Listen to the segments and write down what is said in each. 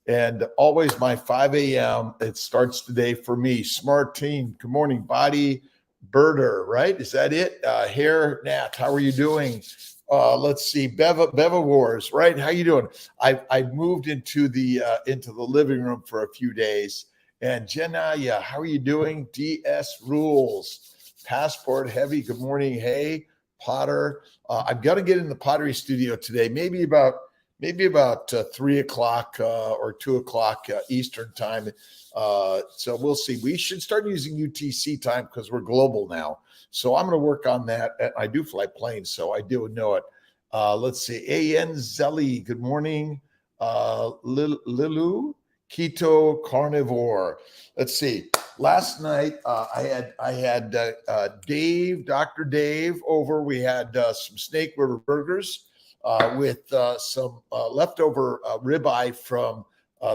And always my 5 a.m. It starts today for me. Smart team. Good morning, body birder, right? Is that it? Hair Nat, how are you doing? Let's see, Beva Wars, right? How you doing? I moved into the living room for a few days. And Jenaya, how are you doing? DS Rules, Passport Heavy. Good morning. Hey, Potter. I'm gonna get in the pottery studio today. Maybe about 3 o'clock or 2 o'clock Eastern time. So we'll see. We should start using UTC time because we're global now. So I'm going to work on that. I do fly planes, so I do know it. Let's see. AN Zelly, good morning. Lilu, Keto Carnivore. Let's see. Last night I had Dave, Dr. Dave over. We had some Snake River burgers with some leftover ribeye from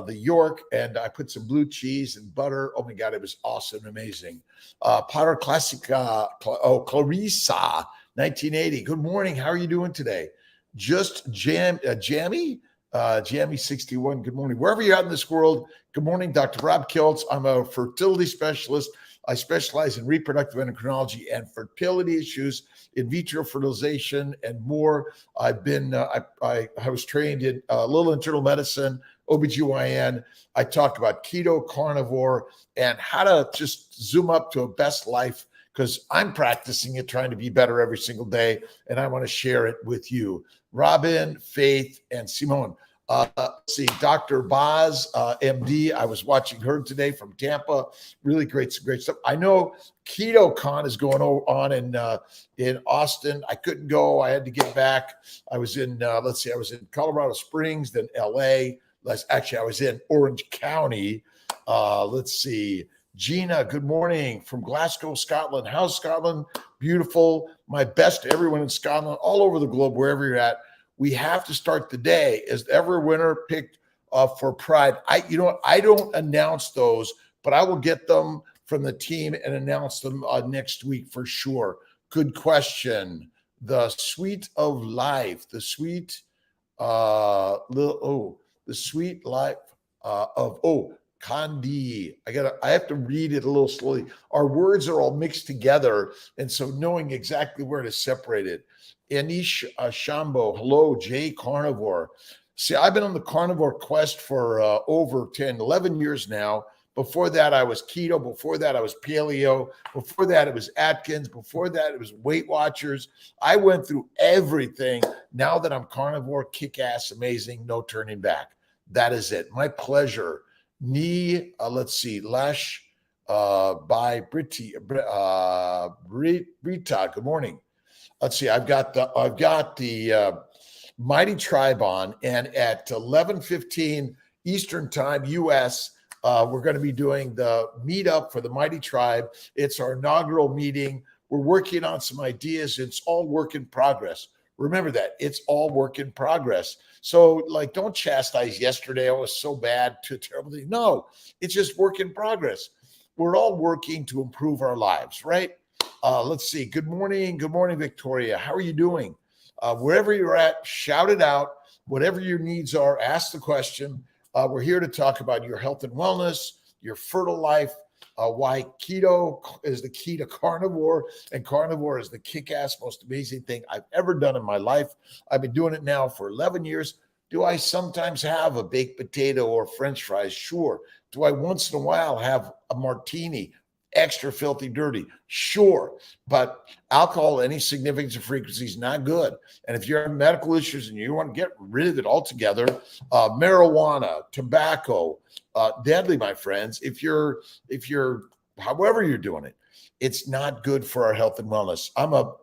the York, and I put some blue cheese and butter. Oh my God, it was awesome, amazing. Potter Classica, Clarissa, 1980. Good morning. How are you doing today? Just Jammy 61. Good morning. Wherever you're at in this world, good morning, Dr. Rob Kiltz. I'm a fertility specialist. I specialize in reproductive endocrinology and fertility issues, in vitro fertilization, and more. I've been, I was trained in little internal medicine, OBGYN. I talk about keto, carnivore, and how to just zoom up to a best life, because I'm practicing it, trying to be better every single day, and I want to share it with you. Robin, Faith, and Simone. Let's see, Dr. Boz, MD. I was watching her today from Tampa. Really great, some great stuff. I know KetoCon is going on in Austin. I couldn't go. I had to get back. I was in, I was in Colorado Springs, then LA. Actually, I was in Orange County. Let's see. Gina, good morning from Glasgow, Scotland. How's Scotland? Beautiful. My best to everyone in Scotland, all over the globe, wherever you're at. We have to start the day as every winner picked for Pride. You know what? I don't announce those, but I will get them from the team and announce them next week for sure. Good question. The sweet of life, the sweet life of Kandi. I have to read it a little slowly. Our words are all mixed together, and so knowing exactly where to separate it. Anish Shambo, hello, Jay Carnivore. See, I've been on the carnivore quest for over 11 years now. Before that, I was keto. Before that, I was paleo. Before that, it was Atkins. Before that, it was Weight Watchers. I went through everything. Now that I'm carnivore, kick-ass, amazing, no turning back. That is it. My pleasure. Let's see, Lash by Brita. Good morning. Let's see. I've got the Mighty Tribe on, and at 11:15 Eastern Time, U.S., we're going to be doing the meetup for the Mighty Tribe. It's our inaugural meeting. We're working on some ideas. It's all work in progress. Remember that. It's all work in progress. So, don't chastise yesterday. Oh, it was so bad, too terrible. No, it's just work in progress. We're all working to improve our lives, right? Let's see. Good morning. Good morning, Victoria. How are you doing? Wherever you're at, shout it out. Whatever your needs are, ask the question. We're here to talk about your health and wellness, your fertile life, why keto is the key to carnivore, and carnivore is the kick-ass, most amazing thing I've ever done in my life. I've been doing it now for 11 years. Do I sometimes have a baked potato or French fries? Sure. Do I once in a while have a martini? Extra filthy dirty? Sure. But alcohol, any significance or frequency is not good. And if you have medical issues and you want to get rid of it altogether, marijuana, tobacco, deadly, my friends. If you're however you're doing it, it's not good for our health and wellness. I'm a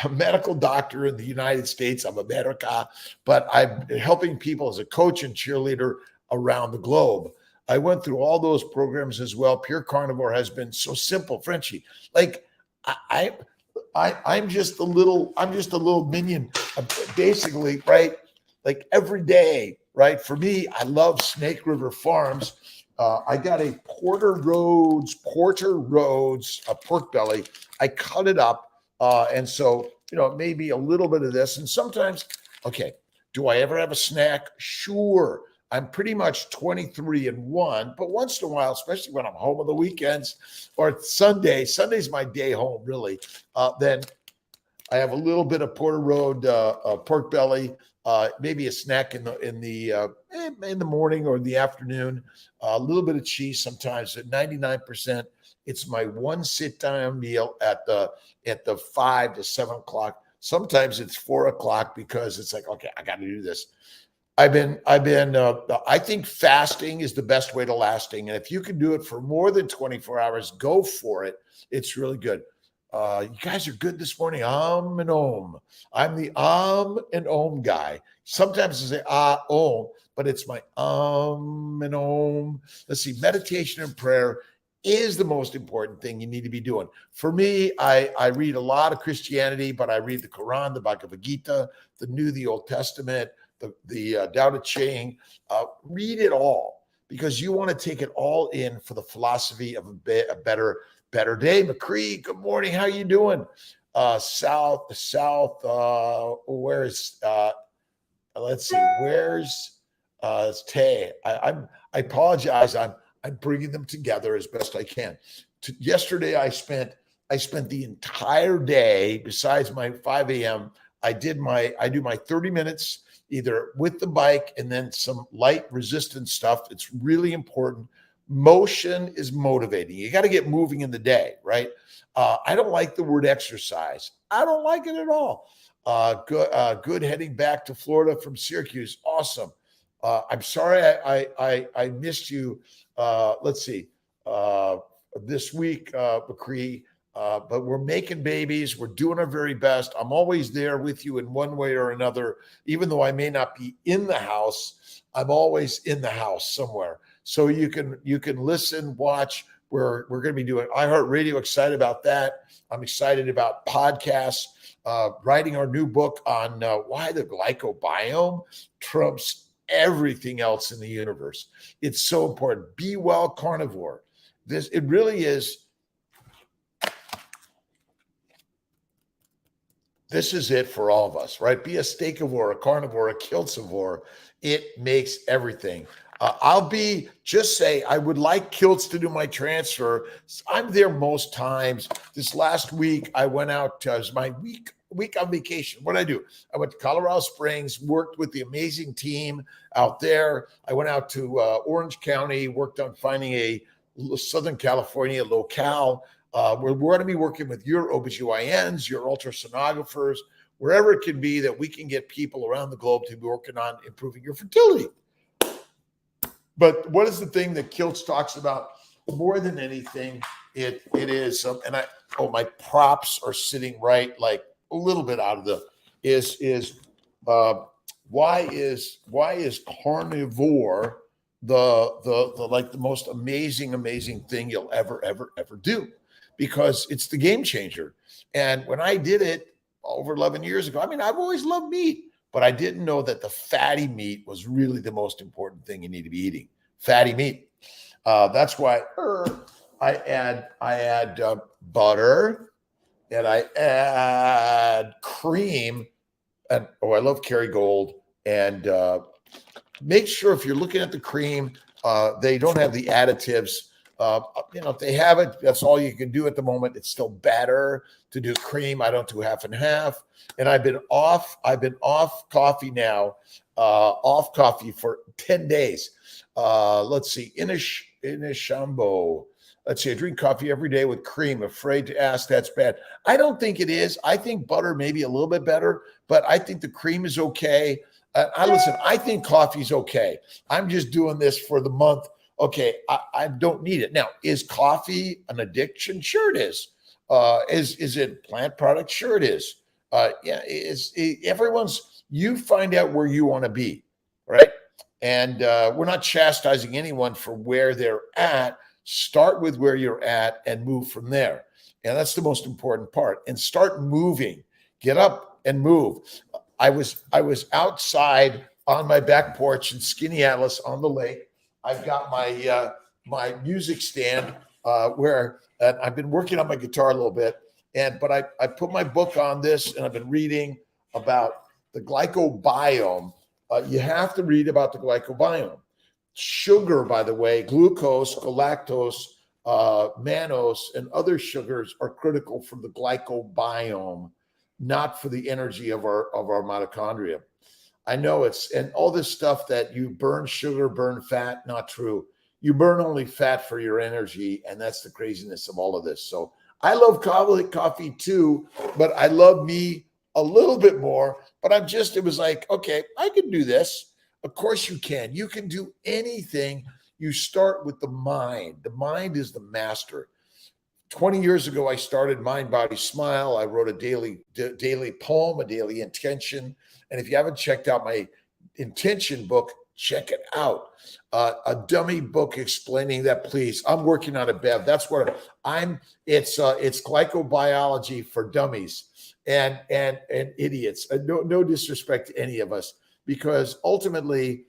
medical doctor in the United States. I'm America, but I'm helping people as a coach and cheerleader around the globe. I went through all those programs as well. Pure Carnivore has been so simple, Frenchie. I'm just a little minion, basically, right? Like every day, right? For me, I love Snake River Farms. I got a Porter Roads pork belly. I cut it up, and so maybe a little bit of this, and sometimes, okay. Do I ever have a snack? Sure. I'm pretty much 23-1, but once in a while, especially when I'm home on the weekends or Sunday's my day home, really. Then I have a little bit of Porter Road pork belly, maybe a snack in the morning or the afternoon, a little bit of cheese sometimes. At 99%, it's my one sit down meal at the 5 to 7 o'clock. Sometimes it's 4 o'clock because it's like, okay, I got to do this. I think fasting is the best way to lasting. And if you can do it for more than 24 hours, go for it. It's really good. You guys are good this morning. And om. I'm the and om guy. Sometimes I say om, but it's my and om. Let's see. Meditation and prayer is the most important thing you need to be doing. For me, I read a lot of Christianity, but I read the Quran, the Bhagavad Gita, the Old Testament, the Tao Te Ching. Read it all because you want to take it all in for the philosophy of a better day. McCree, good morning. How you doing? South. Where's let's see. Where's Tay? I apologize. I'm bringing them together as best I can. Yesterday, I spent the entire day. Besides my 5 a.m., I do my 30 minutes either with the bike and then some light resistance stuff. It's really important. Motion is motivating. You got to get moving in the day, right? I don't like the word exercise. I don't like it at all. Good heading back to Florida from Syracuse. Awesome. I'm sorry I missed you. Let's see. This week, McCree. But we're making babies. We're doing our very best. I'm always there with you in one way or another. Even though I may not be in the house, I'm always in the house somewhere. So you can listen, watch. We're going to be doing iHeartRadio. Excited about that. I'm excited about podcasts. Writing our new book on why the glycobiome trumps everything else in the universe. It's so important. Be well, carnivore. It really is. This is it for all of us, right? Be a steakivore, a carnivore, a Kiltzivore. It makes everything. I would like Kiltz to do my transfer. I'm there most times. This last week, I went out, it was my week on vacation. What did I do? I went to Colorado Springs, worked with the amazing team out there. I went out to Orange County, worked on finding a Southern California locale. We're going to be working with your OBGYNs, your ultrasonographers, wherever it can be that we can get people around the globe to be working on improving your fertility. But what is the thing that Kiltz talks about more than anything? It is, my props are sitting right, like a little bit out of why is carnivore the most amazing thing you'll ever do? Because it's the game changer. And when I did it over 11 years ago, I've always loved meat, but I didn't know that the fatty meat was really the most important thing you need to be eating. Fatty meat. That's why I add butter and I add cream. And I love Kerrygold. And make sure if you're looking at the cream, they don't have the additives. If they have it, that's all you can do at the moment. It's still better to do cream. I don't do half and half. And I've been off coffee now, off coffee for 10 days. Let's see, Inishambo. Let's see, I drink coffee every day with cream. Afraid to ask, that's bad. I don't think it is. I think butter may be a little bit better, but I think the cream is okay. I think coffee's okay. I'm just doing this for the month. Okay, I don't need it. Now, is coffee an addiction? Sure it is. Is it plant product? Sure it is. You find out where you want to be, right? And we're not chastising anyone for where they're at. Start with where you're at and move from there. And that's the most important part. And start moving. Get up and move. I was outside on my back porch in Skinny Atlas on the lake. I've got my music stand where I've been working on my guitar a little bit, but I put my book on this and I've been reading about the glycobiome. You have to read about the glycobiome. Sugar, by the way, glucose, galactose, mannose, and other sugars are critical for the glycobiome, not for the energy of our mitochondria. I know and all this stuff that you burn sugar, burn fat, not true. You burn only fat for your energy, and that's the craziness of all of this. So I love coffee too, but I love me a little bit more. But it was like, okay, I can do this. Of course you can. You can do anything. You start with the mind. The mind is the master. 20 years ago, I started Mind, Body, Smile. I wrote a daily poem, a daily intention. And if you haven't checked out my intention book, check it out. A dummy book explaining that, please. I'm working on it, Bev. That's what it's glycobiology for dummies and idiots. No disrespect to any of us, because ultimately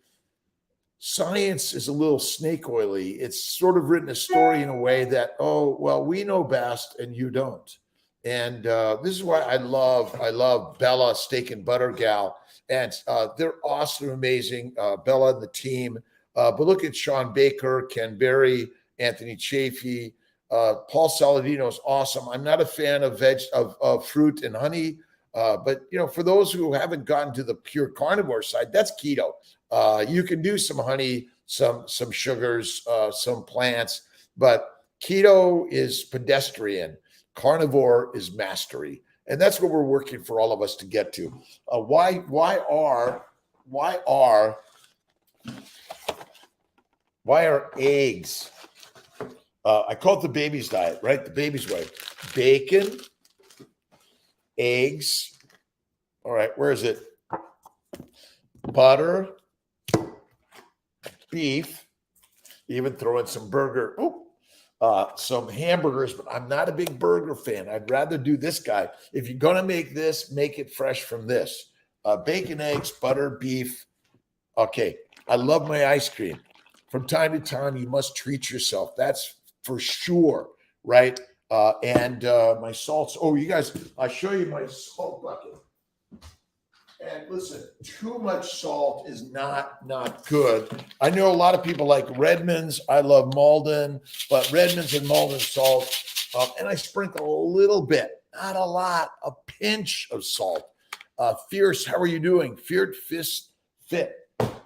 science is a little snake oily. It's sort of written a story in a way that, oh, well, we know best and you don't. And this is why I love Bella, Steak and Butter Gal. And they're awesome, amazing, Bella and the team. But look at Sean Baker, Ken Berry, Anthony Chafee, Paul Saladino is awesome. I'm not a fan of fruit and honey, but for those who haven't gotten to the pure carnivore side, that's keto. You can do some honey, some sugars, some plants, but keto is pedestrian. Carnivore is mastery. And that's what we're working for all of us to get to. Why are eggs? I call it the baby's diet, right? The baby's way. Bacon, eggs. All right, where is it? Butter, beef, even throw in some burger. Some hamburgers, but I'm not a big burger fan. I'd rather do this guy. If you're going to make this, make it fresh from this. Bacon, eggs, butter, beef. Okay. I love my ice cream. From time to time, you must treat yourself. That's for sure, right? And my salts. Oh, you guys, I'll show you my salt bucket. And listen, too much salt is not good. I know a lot of people like Redmond's. I love Malden, but Redmond's and Malden salt. And I sprinkle a little bit, not a lot, a pinch of salt. Fierce, how are you doing? Fierce, fit.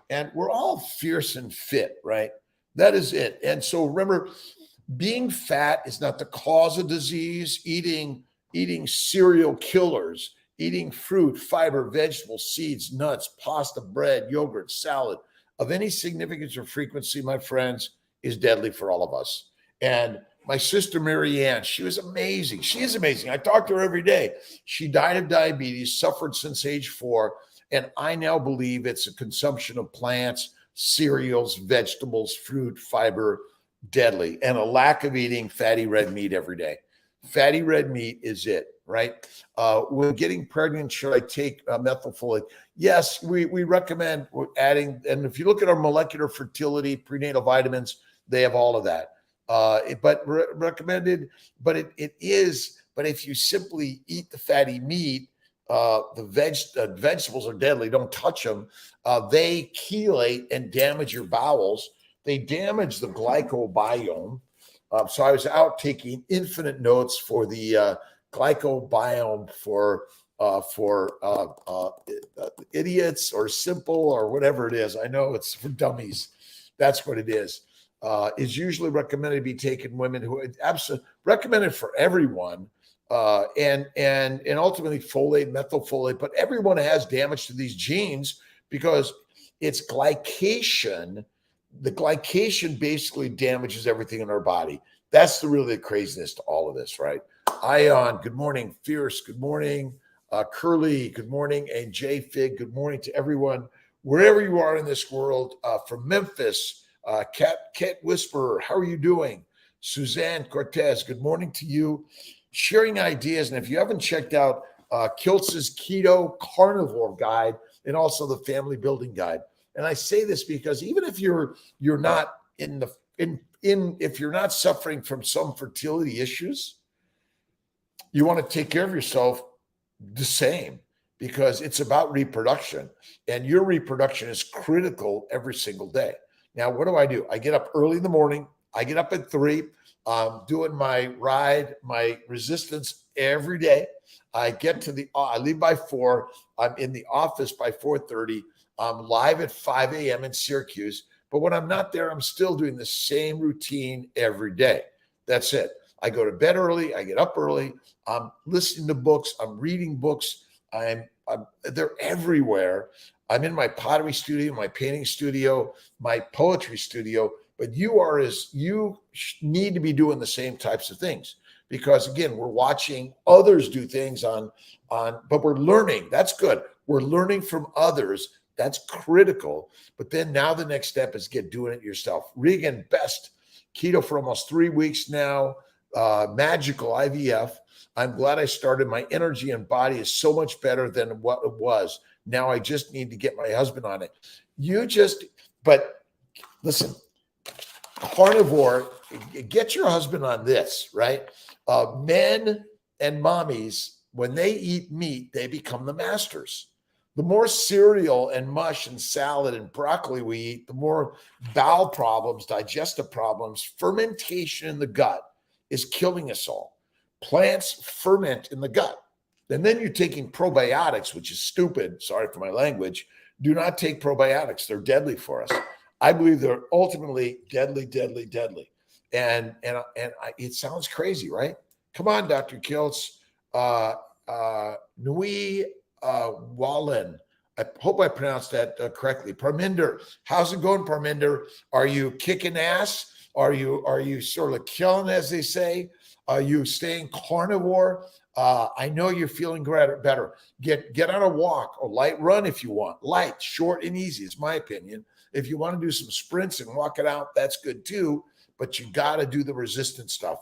And we're all fierce and fit, right? That is it. And so remember, being fat is not the cause of disease. Eating serial killers, eating fruit, fiber, vegetables, seeds, nuts, pasta, bread, yogurt, salad of any significance or frequency, my friends, is deadly for all of us. And my sister, Mary Ann, she was amazing. She is amazing. I talk to her every day. She died of diabetes, suffered since age 4. And I now believe it's a consumption of plants, cereals, vegetables, fruit, fiber, deadly, and a lack of eating fatty red meat every day. Fatty red meat is it. Right? When getting pregnant, should I take methylfolate? Yes, we recommend adding. And if you look at our molecular fertility prenatal vitamins, they have all of that. Recommended. But it is. But if you simply eat the fatty meat, the vegetables are deadly. Don't touch them. They chelate and damage your bowels. They damage the glycobiome. So I was out taking infinite notes for the glycobiome for idiots or simple or whatever it is. I know it's for dummies. That's what it is. Is usually recommended to be taken women who absolutely recommended for everyone. And ultimately folate, methylfolate, but everyone has damage to these genes because it's glycation. The glycation basically damages everything in our body. That's the craziness to all of this, right? Ion, good morning. Fierce, good morning. Curly, good morning. And Jay Fig, good morning to everyone, wherever you are in this world. From Memphis, Cat Whisperer, how are you doing? Suzanne Cortez, good morning to you. Sharing ideas. And if you haven't checked out Kiltz's Keto Carnivore Guide and also the Family Building Guide, and I say this because even if you're not if you're not suffering from some fertility issues, you want to take care of yourself the same, because it's about reproduction, and your reproduction is critical every single day. Now, what do? I get up early in the morning. I get up at 3, doing my ride, my resistance every day. I leave by 4. I'm in the office by 4:30. I'm live at 5 a.m. in Syracuse. But when I'm not there, I'm still doing the same routine every day. That's it. I go to bed early. I get up early. I'm listening to books. I'm reading books. They're everywhere. I'm in my pottery studio, my painting studio, my poetry studio. But you need to be doing the same types of things, because again, we're watching others do things but we're learning. That's good. We're learning from others. That's critical. But then now the next step is doing it yourself. Regan Best, keto for almost 3 weeks now. Magical IVF. I'm glad I started. My energy and body is so much better than what it was. Now I just need to get my husband on it. But listen, carnivore, get your husband on this, right? Men and mommies, when they eat meat, they become the masters. The more cereal and mush and salad and broccoli we eat, the more bowel problems, digestive problems, fermentation in the gut is killing us all. Plants ferment in the gut. And then you're taking probiotics, which is stupid. Sorry for my language. Do not take probiotics. They're deadly for us. I believe they're ultimately deadly, deadly, deadly. And it sounds crazy, right? Come on, Dr. Kiltz. Nui Wallen. I hope I pronounced that correctly. Parminder. How's it going, Parminder? Are you kicking ass? Are you sort of killing, as they say? Are you staying carnivore? I know you're feeling better. Get on a walk or light run if you want. Light, short, and easy is my opinion. If you want to do some sprints and walk it out, that's good too. But you got to do the resistance stuff.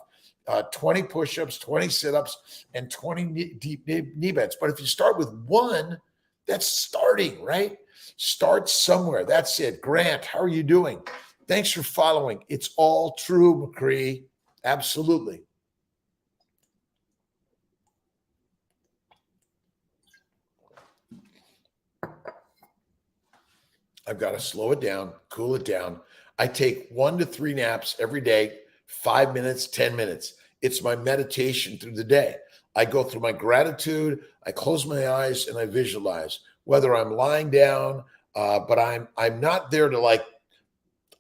20 push-ups, 20 sit-ups, and 20 deep knee bends. But if you start with 1, that's starting, right? Start somewhere. That's it. Grant, how are you doing? Thanks for following. It's all true, McCree. Absolutely. I've got to slow it down, cool it down. I take 1 to 3 naps every day, 5 minutes, 10 minutes. It's my meditation through the day. I go through my gratitude, I close my eyes, and I visualize, whether I'm lying down, but I'm not there to like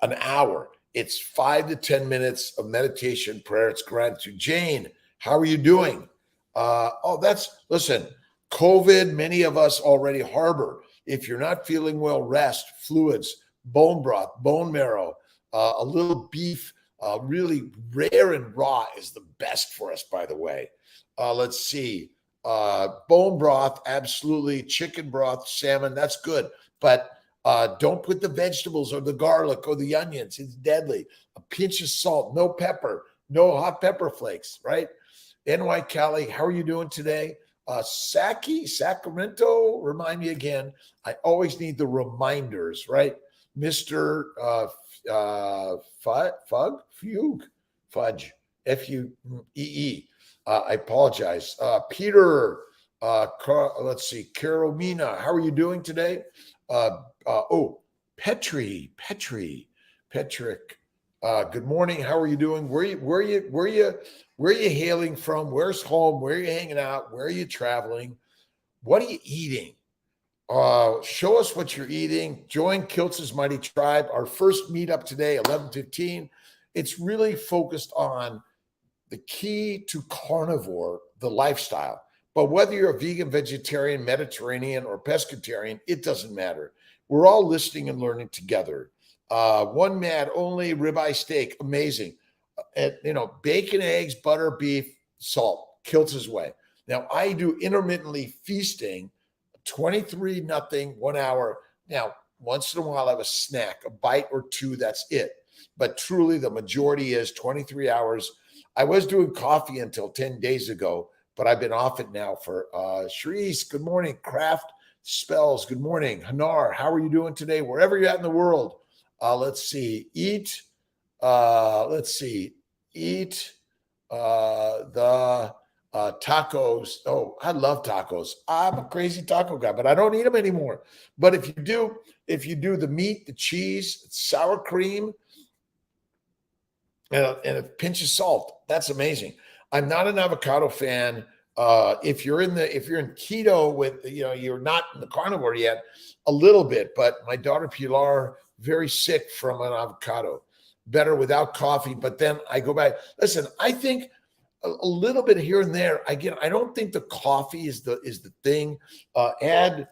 an hour. It's 5 to 10 minutes of meditation, prayer. It's gratitude. Jane, how are you doing? Listen, COVID, many of us already harbor. If you're not feeling well, rest, fluids, bone broth, bone marrow, a little beef, really rare and raw is the best for us, by the way. Let's see. Bone broth, absolutely. Chicken broth, salmon, that's good. But don't put the vegetables or the garlic or the onions. It's deadly. A pinch of salt, no pepper, no hot pepper flakes, right? NY Cali, how are you doing today? Sacramento, remind me again. I always need the reminders, right? Mr. Fudge, F-U-E-E. I apologize. Peter, let's see, Carolina, how are you doing today? Petrick. Good morning. How are you doing? Where are you hailing from? Where's home? Where are you hanging out? Where are you traveling? What are you eating? Show us what you're eating. Join Kiltz's Mighty Tribe. Our first meetup today, 11:15. It's really focused on the key to carnivore, the lifestyle. But whether you're a vegan, vegetarian, Mediterranean, or pescatarian, it doesn't matter. We're all listening and learning together. One mad only ribeye steak, amazing. Bacon, eggs, butter, beef, salt, Kiltz's way. Now I do intermittently feasting, 23-0, 1 hour. Now, once in a while I have a snack, a bite or two, that's it. But truly the majority is 23 hours. I was doing coffee until 10 days ago, but I've been off it now for Sharice. Good morning. Craft Spells. Good morning. Hanar, how are you doing today? Wherever you're at in the world. Let's see. Eat the Tacos. Oh, I love tacos. I'm a crazy taco guy, but I don't eat them anymore. But if you do the meat, the cheese, sour cream, and a pinch of salt, that's amazing. I'm not an avocado fan. If you're in keto with, you're not in the carnivore yet, a little bit. But my daughter Pilar, very sick from an avocado. Better without coffee. But then I go back. Listen, I think a little bit here and there. Again, I don't think the coffee is the thing. Add.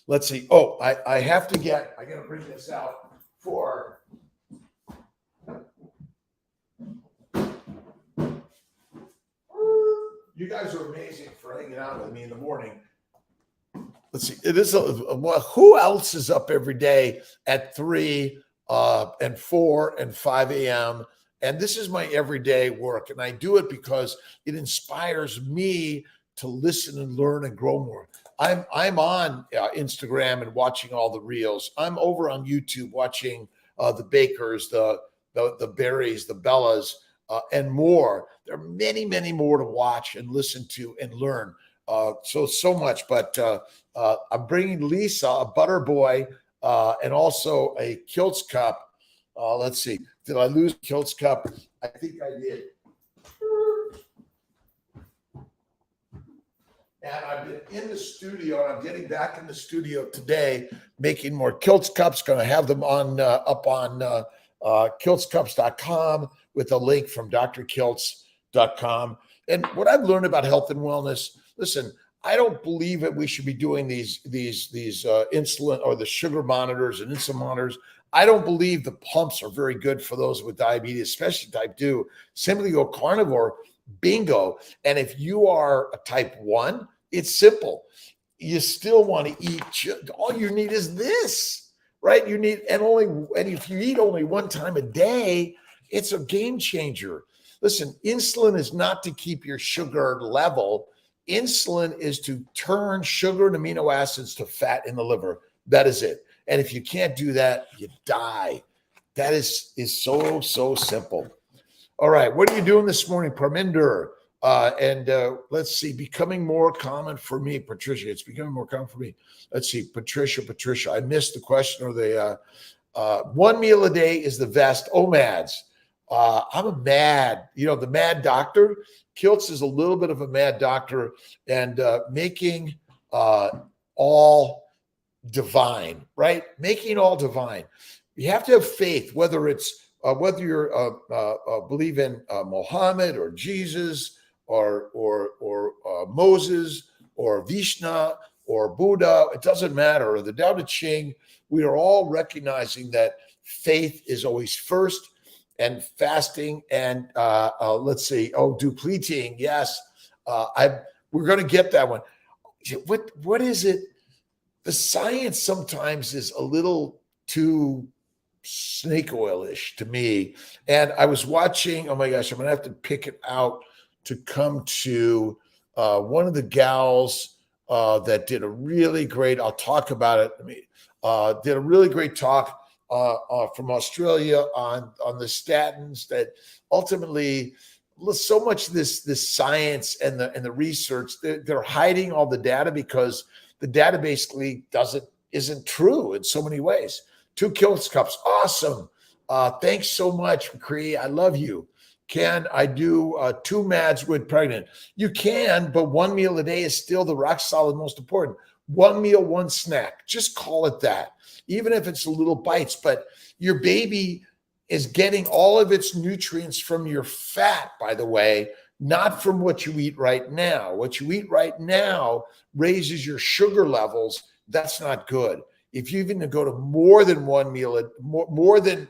Let's see. Oh, I gotta bring this out for. You guys are amazing for hanging out with me in the morning. Let's see. It is who else is up every day at 3 and 4 and 5 a.m. And this is my everyday work. And I do it because it inspires me to listen and learn and grow more. I'm on Instagram and watching all the reels. I'm over on YouTube watching the Bakers, the Berries, the Bellas, and more. There are many, many more to watch and listen to and learn. So much. But I'm bringing Lisa, a butter boy, and also a Kiltz cup. Let's see. Did I lose Kiltz cup? I think I did. And I've been in the studio, and I'm getting back in the studio today, making more Kiltz cups. Going to have them up on kiltzcups.com with a link from drkiltz.com. And what I've learned about health and wellness, listen, I don't believe that we should be doing these insulin or the sugar monitors and insulin monitors. I don't believe the pumps are very good for those with diabetes, especially type 2. Simply go carnivore, bingo. And if you are a type 1, it's simple. You still want to eat. All you need is this, right? And if you eat only one time a day, it's a game changer. Listen, insulin is not to keep your sugar level. Insulin is to turn sugar and amino acids to fat in the liver. That is it. And if you can't do that, you die. That is so simple. All right. What are you doing this morning, Parminder? Let's see. Becoming more common for me, Patricia. It's becoming more common for me. Let's see. Patricia. I missed the question or the one meal a day is the best. OMADs. I'm a mad, the mad doctor. Kiltz is a little bit of a mad doctor, and making all divine, right? Making all divine. You have to have faith, whether you're believe in Muhammad or Jesus or Moses or Vishnu or Buddha. It doesn't matter. Or the Tao Te Ching. We are all recognizing that faith is always first. And fasting and let's see. Oh, depleting. Yes, we're going to get that one. What is it? The science sometimes is a little too snake oil-ish to me. And I was watching. Oh my gosh, I'm going to have to pick it out to come to one of the gals that did a really great. I'll talk about it. Did a really great talk. From Australia on the statins that ultimately so much this science and the research they're hiding all the data because the data basically isn't true in so many ways. 2 Kiltz cups, awesome. Thanks so much, McCree. I love you. Can I do 2 MADs with pregnant? You can, but 1 meal a day is still the rock solid most important. 1 meal, 1 snack. Just call it that. Even if it's little bites, but your baby is getting all of its nutrients from your fat, by the way, not from what you eat right now. What you eat right now raises your sugar levels. That's not good. If you even go to more than 1 meal, more than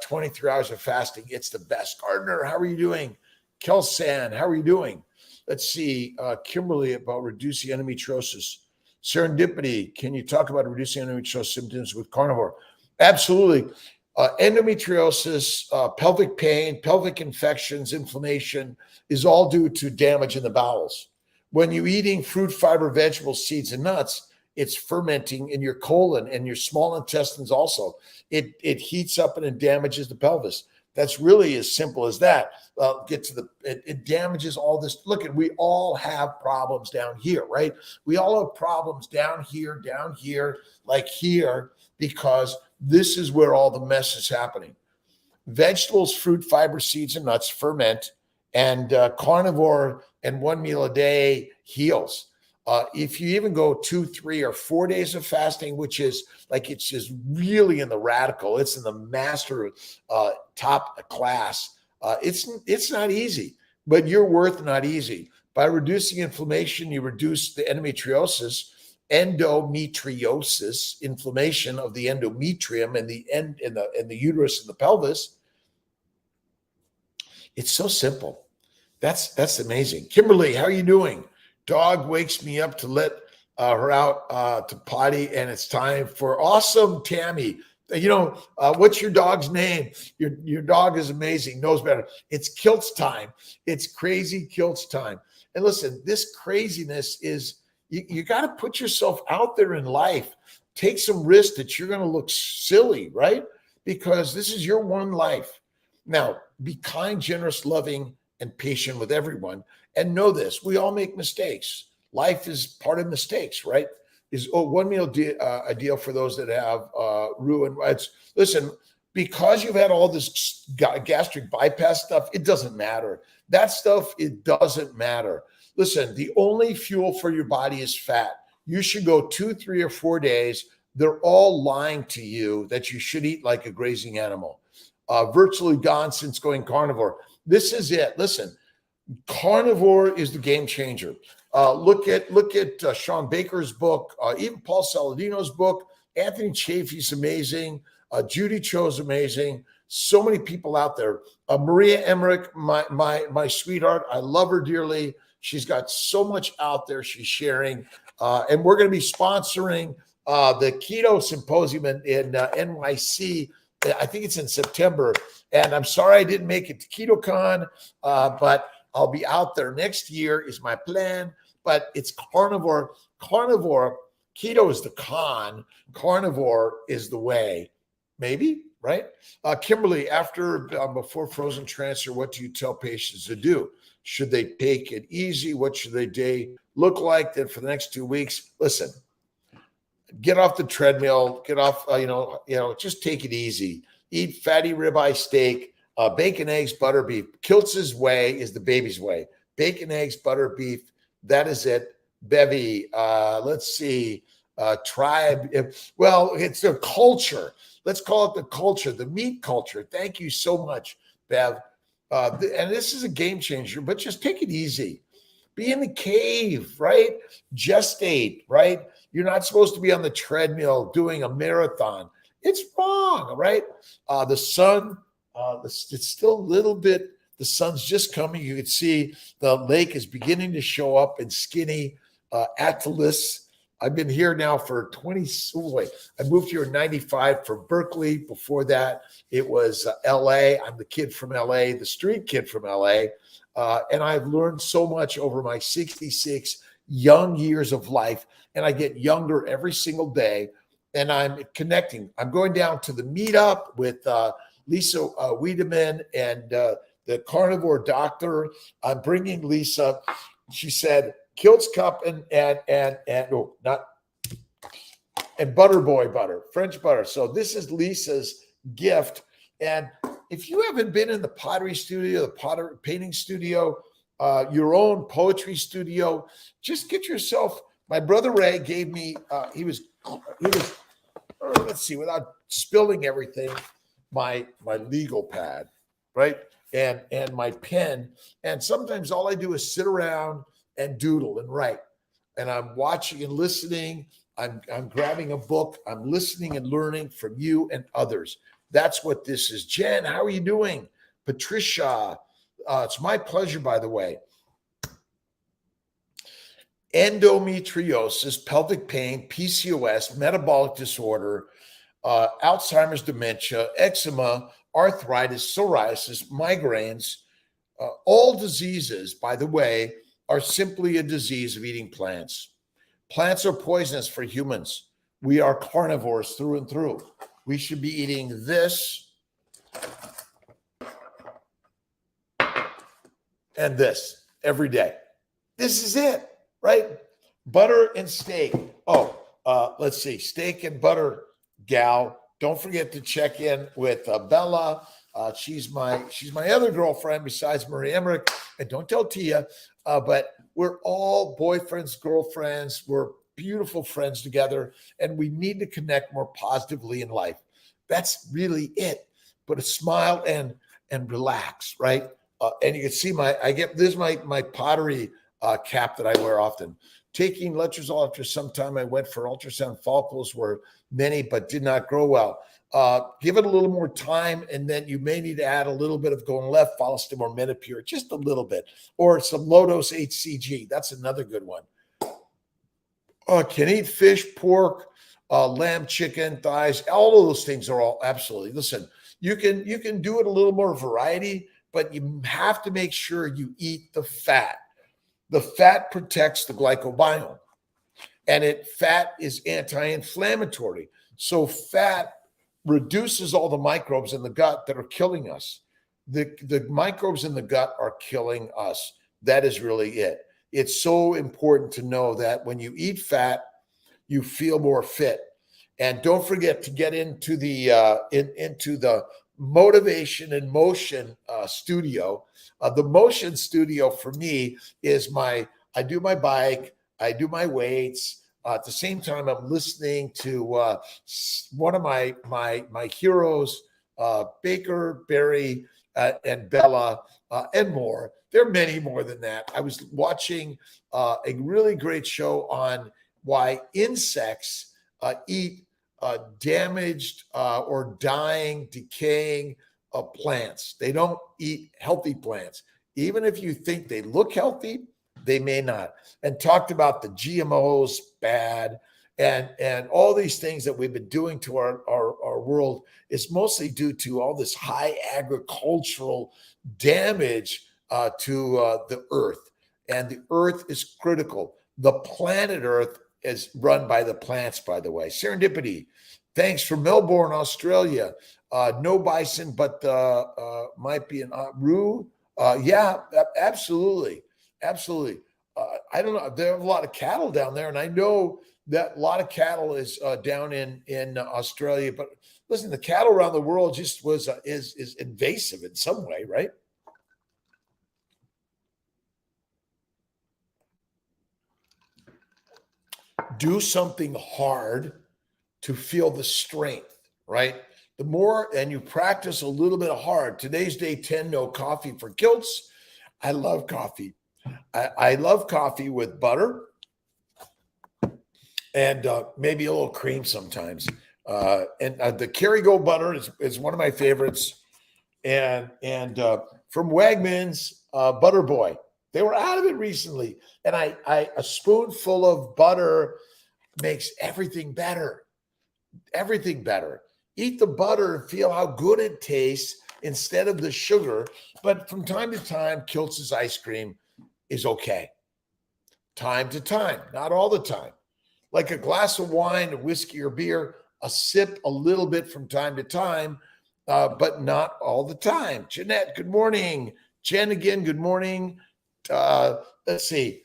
23 hours of fasting, it's the best. Gardner, how are you doing? Kelsan, how are you doing? Let's see. Kimberly, about reducing endometriosis. Serendipity, can you talk about reducing endometriosis symptoms with carnivore? Absolutely. Endometriosis, pelvic pain, pelvic infections, inflammation is all due to damage in the bowels. When you're eating fruit, fiber, vegetables, seeds, and nuts, it's fermenting in your colon and your small intestines also. It heats up and it damages the pelvis. That's really as simple as that. It damages all this. Look, we all have problems down here, right? We all have problems down here, like here, because this is where all the mess is happening. Vegetables, fruit, fiber, seeds, and nuts ferment, and carnivore and 1 meal a day heals. If you even go 2, 3, or 4 days of fasting, which is like, it's just really in the radical, it's in the master top class. It's not easy, but you're worth not easy. By reducing inflammation, you reduce the endometriosis, inflammation of the endometrium and the uterus and the pelvis. It's so simple. That's amazing. Kimberly, how are you doing? Dog wakes me up to let her out to potty, and it's time for awesome Tammy. What's your dog's name? Your dog is amazing, knows better. It's Kiltz time. It's crazy Kiltz time. And listen, this craziness is, you got to put yourself out there in life. Take some risk that you're going to look silly, right? Because this is your one life. Now, be kind, generous, loving, and patient with everyone. And know this, we all make mistakes. Life is part of mistakes, right? Is 1 meal a deal for those that have ruined? Listen, because you've had all this gastric bypass stuff, it doesn't matter. That stuff, it doesn't matter. Listen, the only fuel for your body is fat. You should go 2, 3, or 4 days. They're all lying to you that you should eat like a grazing animal. Virtually gone since going carnivore. This is it. Listen, carnivore is the game changer. Look at Sean Baker's book, even Paul Saladino's book. Anthony Chaffee's amazing. Judy Cho's amazing. So many people out there. Maria Emmerich, my sweetheart, I love her dearly. She's got so much out there she's sharing. And we're going to be sponsoring the Keto Symposium in NYC. I think it's in September. And I'm sorry I didn't make it to KetoCon, but I'll be out there next year is my plan. But it's carnivore. Keto is the con. Carnivore is the way. Maybe, right? Kimberly, before frozen transfer, what do you tell patients to do? Should they take it easy? What should their day look like? Then for the next 2 weeks, listen, get off the treadmill, get off, just take it easy. Eat fatty ribeye steak, bacon, eggs, butter, beef. Kiltz's way is the baby's way. Bacon, eggs, butter, beef. That is it. Bevy, let's see. Tribe. Well, it's a culture. Let's call it the culture, the meat culture. Thank you so much, Bev. And this is a game changer, but just take it easy. Be in the cave, right? Gestate, right? You're not supposed to be on the treadmill doing a marathon. It's wrong, right? The sun, it's still a little bit, the sun's just coming. You can see the lake is beginning to show up in skinny Atlas. I've been here now for I moved here in 95 for Berkeley. Before that, it was LA. I'm the kid from LA, the street kid from LA. And I've learned so much over my 66 young years of life. And I get younger every single day. And I'm connecting. I'm going down to the meetup with Lisa Wiedemann and the carnivore doctor. I'm bringing Lisa. She said, Kiltz Cup and Butterboy butter, French butter. So this is Lisa's gift. And if you haven't been in the pottery studio, the painting studio, your own poetry studio, just get yourself. My brother Ray gave me. He was. Let's see, without spilling everything, my legal pad, right, and my pen. And sometimes all I do is sit around and doodle and write. And I'm watching and listening. I'm grabbing a book. I'm listening and learning from you and others. That's what this is. Jen, how are you doing? Patricia, it's my pleasure, by the way. Endometriosis, pelvic pain, PCOS, metabolic disorder, Alzheimer's, dementia, eczema, arthritis, psoriasis, migraines, all diseases, by the way, are simply a disease of eating plants. Plants are poisonous for humans. We are carnivores through and through. We should be eating this and this every day. This is it, right? Butter and steak. Oh, let's see, steak and butter, gal. Don't forget to check in with Bella. She's my other girlfriend besides Marie Emmerich. And don't tell Tia, but we're all boyfriends, girlfriends. We're beautiful friends together, and we need to connect more positively in life. That's really it. Put a smile and relax, right? And you can see this is my pottery cap that I wear often. Taking letrozole after some time, I went for ultrasound. Follicles were many, but did not grow well. Give it a little more time, and then you may need to add a little bit of going left, follistim or Menopur, just a little bit, or some low dose HCG. That's another good one. Can eat fish, pork, lamb, chicken, thighs. All of those things are all absolutely. Listen, you can do it a little more variety, but you have to make sure you eat the fat. The fat protects the glycobiome, and fat is anti-inflammatory. So fat reduces all the microbes in the gut that are killing us. The microbes in the gut are killing us. That is really it. It's so important to know that when you eat fat, you feel more fit. And don't forget to get into the motivation and motion studio. The motion studio for me is I do my bike, I do my weights. At the same time, I'm listening to one of my heroes, Baker, Barry, and Bella, and more. There are many more than that. I was watching a really great show on why insects eat damaged or dying, decaying plants. They don't eat healthy plants. Even if you think they look healthy, they may not. And talked about the GMOs bad and all these things that we've been doing to our world is mostly due to all this high agricultural damage to the earth. And the earth is critical. The planet Earth is run by the plants, by the way. Serendipity. Thanks from Melbourne, Australia. No bison, but might be an roo. Yeah, absolutely. Absolutely. I don't know. There are a lot of cattle down there, and I know that a lot of cattle is down in Australia. But listen, the cattle around the world just is invasive in some way, right? Do something hard to feel the strength, right? The more, and you practice a little bit of hard. Today's day 10, no coffee for Kiltz. I love coffee. I love coffee with butter and maybe a little cream sometimes. And the Kerrygold butter is one of my favorites. And from Wegmans, Butter Boy. They were out of it recently. And a spoonful of butter makes everything better. Everything better. Eat the butter and feel how good it tastes instead of the sugar. But from time to time, Kiltz's ice cream is okay. Time to time, not all the time. Like a glass of wine, a whiskey or beer, a sip a little bit from time to time, but not all the time. Jeanette, good morning. Jen again, good morning. Let's see.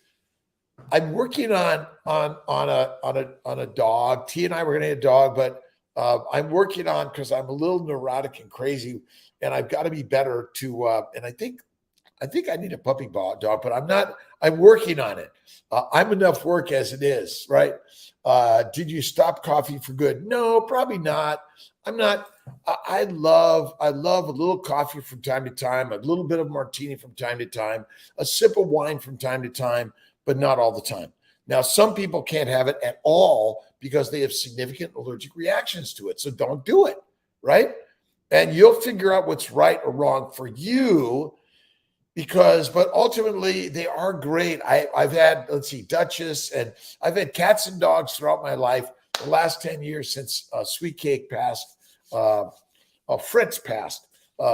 I'm working on a dog. T and I were going to get a dog, but I'm working on because I'm a little neurotic and crazy, and I've got to be better to. And I think I need a puppy dog, but I'm not. I'm working on it. I'm enough work as it is, right? Did you stop coffee for good? No, probably not. I'm not. I love a little coffee from time to time, a little bit of martini from time to time, a sip of wine from time to time, but not all the time. Now, some people can't have it at all because they have significant allergic reactions to it. So don't do it, right? And you'll figure out what's right or wrong for you but ultimately they are great. I've had, let's see, Duchess, and I've had cats and dogs throughout my life. The last 10 years since Sweet Cake passed, Fritz passed.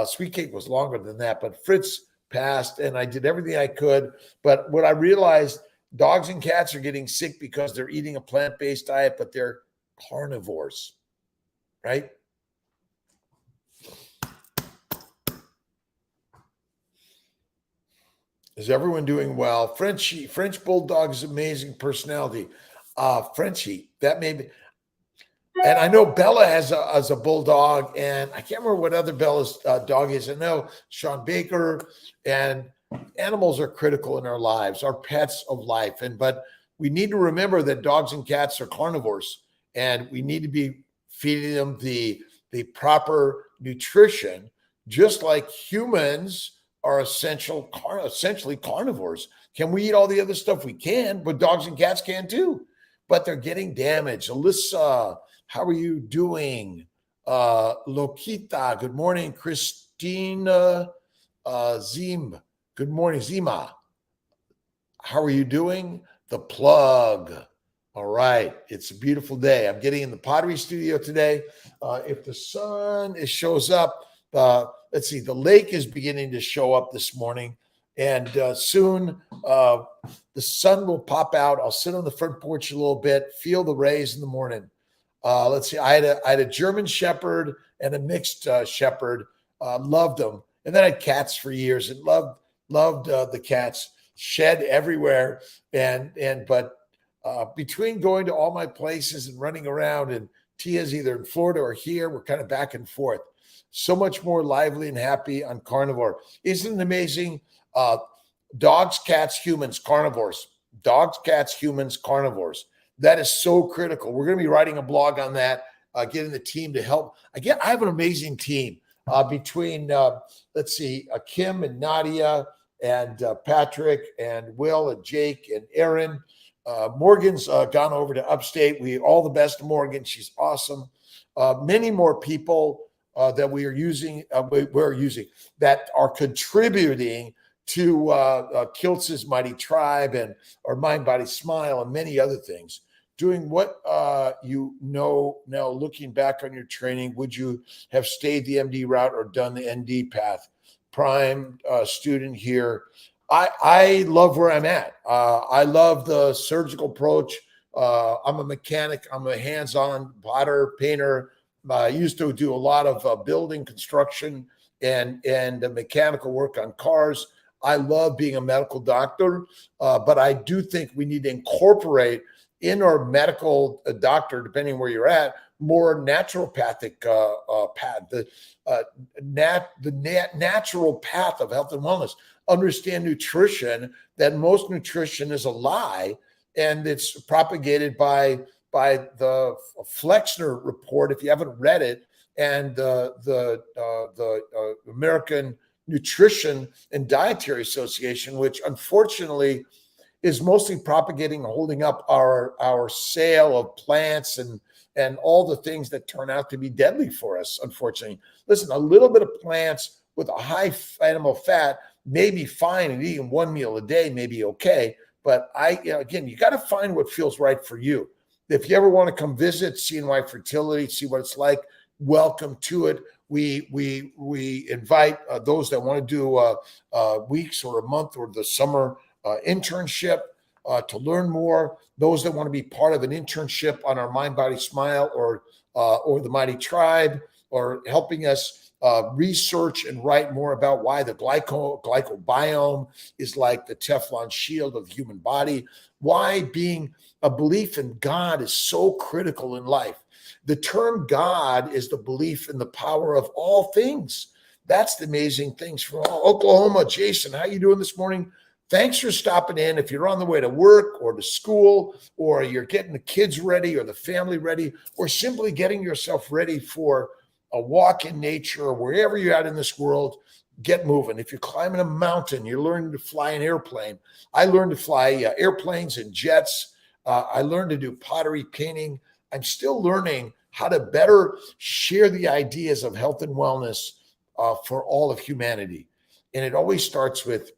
Sweet Cake was longer than that, but Fritz passed, and I did everything I could. But what I realized, dogs and cats are getting sick because they're eating a plant-based diet, but they're carnivores, right? Is everyone doing well? French Bulldog is amazing personality. Frenchie, that may be. And I know Bella has a bulldog, and I can't remember what other Bella's dog is. I know Sean Baker, and animals are critical in our lives, our pets of life. But we need to remember that dogs and cats are carnivores, and we need to be feeding them the proper nutrition, just like humans are essentially carnivores. Can we eat all the other stuff? We can, but dogs and cats can too. But they're getting damaged. Alyssa, how are you doing? Lokita, good morning. Christina Zim, good morning. Zima, how are you doing? The plug. All right. It's a beautiful day. I'm getting in the pottery studio today. If the sun shows up, let's see, the lake is beginning to show up this morning. And soon the sun will pop out. I'll sit on the front porch a little bit, feel the rays in the morning. Let's see. I had a German Shepherd and a mixed Shepherd. Loved them, and then I had cats for years and loved the cats. Shed everywhere, but between going to all my places and running around, and Tia's either in Florida or here, we're kind of back and forth. So much more lively and happy on carnivore. Isn't it amazing? Dogs, cats, humans, carnivores. Dogs, cats, humans, carnivores. That is so critical. We're going to be writing a blog on that, getting the team to help. I have an amazing team between, Kim and Nadia and Patrick and Will and Jake and Aaron. Morgan's gone over to upstate. All the best to Morgan. She's awesome. Many more people that we're using that are contributing to Kiltz's Mighty Tribe and our Mind, Body, Smile and many other things. Doing what now, looking back on your training, would you have stayed the MD route or done the ND path? Prime student here. I love where I'm at. I love the surgical approach. I'm a mechanic. I'm a hands-on potter, painter. I used to do a lot of building construction and mechanical work on cars. I love being a medical doctor, but I do think we need to incorporate in our medical doctor, depending on where you're at, more naturopathic path, the natural path of health and wellness. Understand nutrition, that most nutrition is a lie, and it's propagated by the Flexner report, if you haven't read it, and the American Nutrition and Dietary Association, which unfortunately is mostly propagating and holding up our sale of plants and all the things that turn out to be deadly for us, unfortunately. Listen, a little bit of plants with a high animal fat may be fine, and eating one meal a day may be okay. But again, you got to find what feels right for you. If you ever want to come visit CNY Fertility, see what it's like, welcome to it. We invite those that want to do weeks or a month or the summer internship to learn more. Those that want to be part of an internship on our Mind, Body, Smile or the Mighty Tribe, or helping us research and write more about why the glycobiome is like the Teflon shield of the human body, why being a belief in God is so critical in life. The term God is the belief in the power of all things. That's the amazing things from Oklahoma. Jason, how you doing this morning? Thanks for stopping in. If you're on the way to work or to school, or you're getting the kids ready or the family ready, or simply getting yourself ready for a walk in nature, or wherever you're at in this world, get moving. If you're climbing a mountain, you're learning to fly an airplane. I learned to fly airplanes and jets. I learned to do pottery painting. I'm still learning how to better share the ideas of health and wellness for all of humanity. And it always starts with,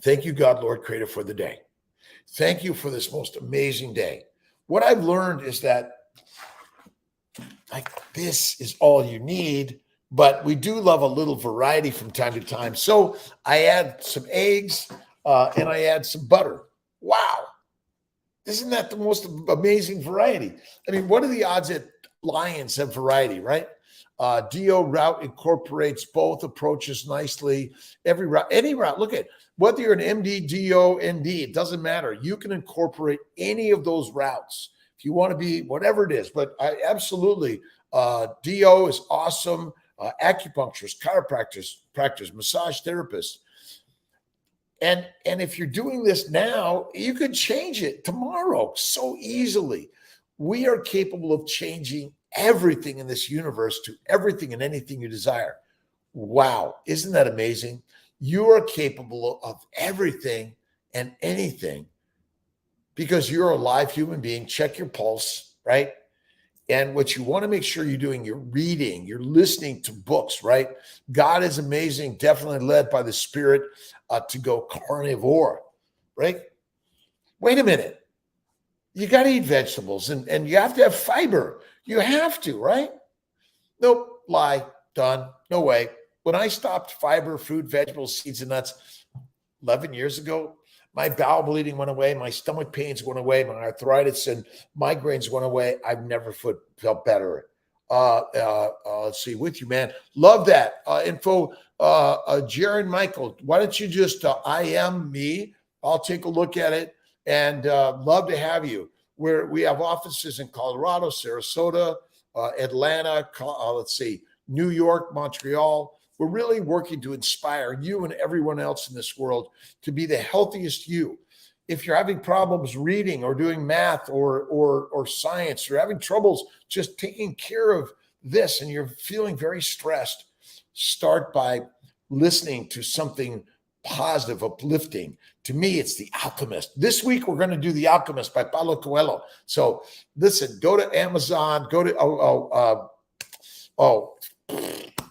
thank you, God, Lord, Creator, for the day. Thank you for this most amazing day. What I've learned is that this is all you need, but we do love a little variety from time to time. So I add some eggs and I add some butter. Wow. Isn't that the most amazing variety? I mean, what are the odds that lions have variety, right? DO route incorporates both approaches nicely. Every route, any route, look at whether you're an MD, DO, ND, it doesn't matter. You can incorporate any of those routes if you want to be whatever it is. But I absolutely, DO is awesome. Acupuncturist, chiropractors, massage therapists. And if you're doing this now, you could change it tomorrow so easily. We are capable of changing everything in this universe to everything and anything you desire. Wow, isn't that amazing? You are capable of everything and anything because you're a live human being. Check your pulse, right? And what you want to make sure you're doing, you're reading, you're listening to books, right? God is amazing, definitely led by the Spirit to go carnivore, right? Wait a minute. You got to eat vegetables and you have to have fiber. You have to, right? Nope, lie, done, no way. When I stopped fiber, fruit, vegetables, seeds, and nuts 11 years ago, my bowel bleeding went away. My stomach pains went away. My arthritis and migraines went away. I've never felt better. Let's see, with you, man. Love that info. Jaron Michael, why don't you just IM me? I'll take a look at it and love to have you. We have offices in Colorado, Sarasota, Atlanta, let's see, New York, Montreal. We're really working to inspire you and everyone else in this world to be the healthiest you. If you're having problems reading or doing math or science, or having troubles just taking care of this and you're feeling very stressed, start by listening to something positive, uplifting. To me, it's The Alchemist. This week, we're going to do The Alchemist by Paulo Coelho. So listen, go to Amazon, go to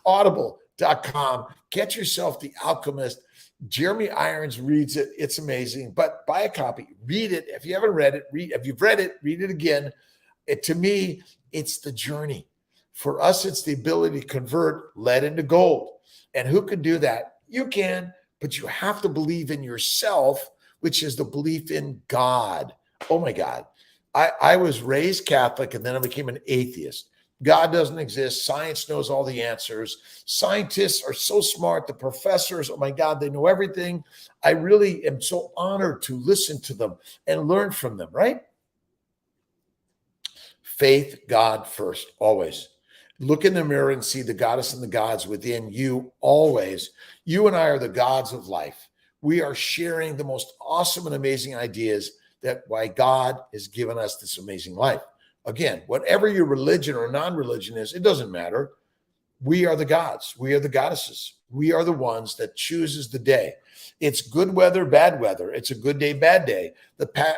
Audible.com, get yourself The Alchemist. Jeremy Irons reads it. It's amazing, but buy a copy, read it. If you haven't read it, if you've read it, read it again. To me, it's the journey. For us, it's the ability to convert lead into gold. And who can do that? You can, but you have to believe in yourself, which is the belief in God. Oh my God. I was raised Catholic and then I became an atheist. God doesn't exist. Science knows all the answers. Scientists are so smart. The professors, oh my God, they know everything. I really am so honored to listen to them and learn from them, right? Faith, God first, always. Look in the mirror and see the goddess and the gods within you always. You and I are the gods of life. We are sharing the most awesome and amazing ideas that why God has given us this amazing life. Again, whatever your religion or non-religion is, it doesn't matter. We are the gods. We are the goddesses. We are the ones that chooses the day. It's good weather, bad weather. It's a good day, bad day.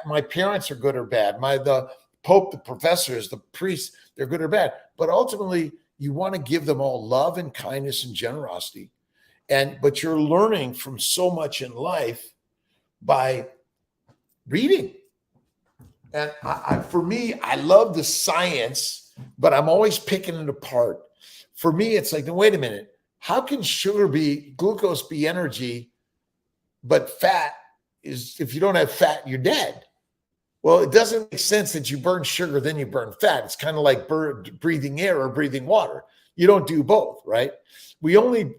My parents are good or bad. The Pope, the professors, the priests, they're good or bad. But ultimately, you want to give them all love and kindness and generosity. But you're learning from so much in life by reading. And for me, I love the science, but I'm always picking it apart. For me, it's like, wait a minute. How can glucose be energy, but fat is, if you don't have fat, you're dead? Well, it doesn't make sense that you burn sugar, then you burn fat. It's kind of like breathing air or breathing water. You don't do both, right? We only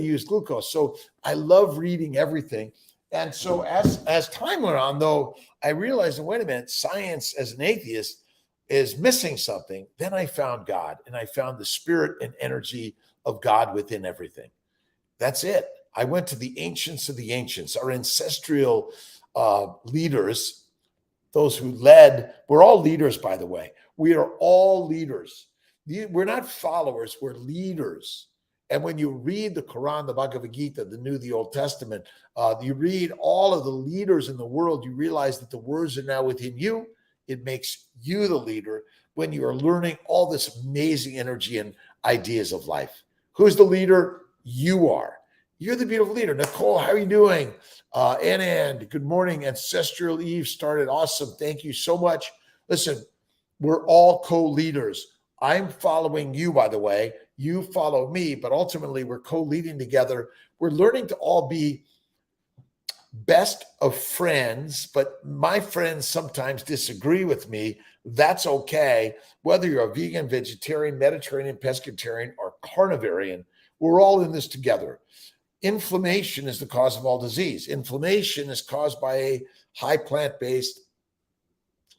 use glucose. So I love reading everything. And so as time went on, though, I realized, wait a minute, science as an atheist is missing something. Then I found God, and I found the spirit and energy of God within everything. That's it. I went to the ancients of the ancients, our ancestral leaders, those who led. We're all leaders, by the way. We are all leaders. We're not followers, we're leaders. And when you read the Quran, the Bhagavad Gita, the New, the Old Testament, you read all of the leaders in the world, you realize that the words are now within you. It makes you the leader when you are learning all this amazing energy and ideas of life. Who's the leader? You are. You're the beautiful leader. Nicole, how are you doing? And good morning. Ancestral Eve started. Awesome. Thank you so much. Listen, we're all co-leaders. I'm following you, by the way. You follow me, but ultimately we're co-leading together. We're learning to all be best of friends, but my friends sometimes disagree with me. That's okay. Whether you're a vegan, vegetarian, Mediterranean, pescatarian, or carnivarian. We're all in this together. Inflammation is the cause of all disease. Inflammation is caused by a high plant-based,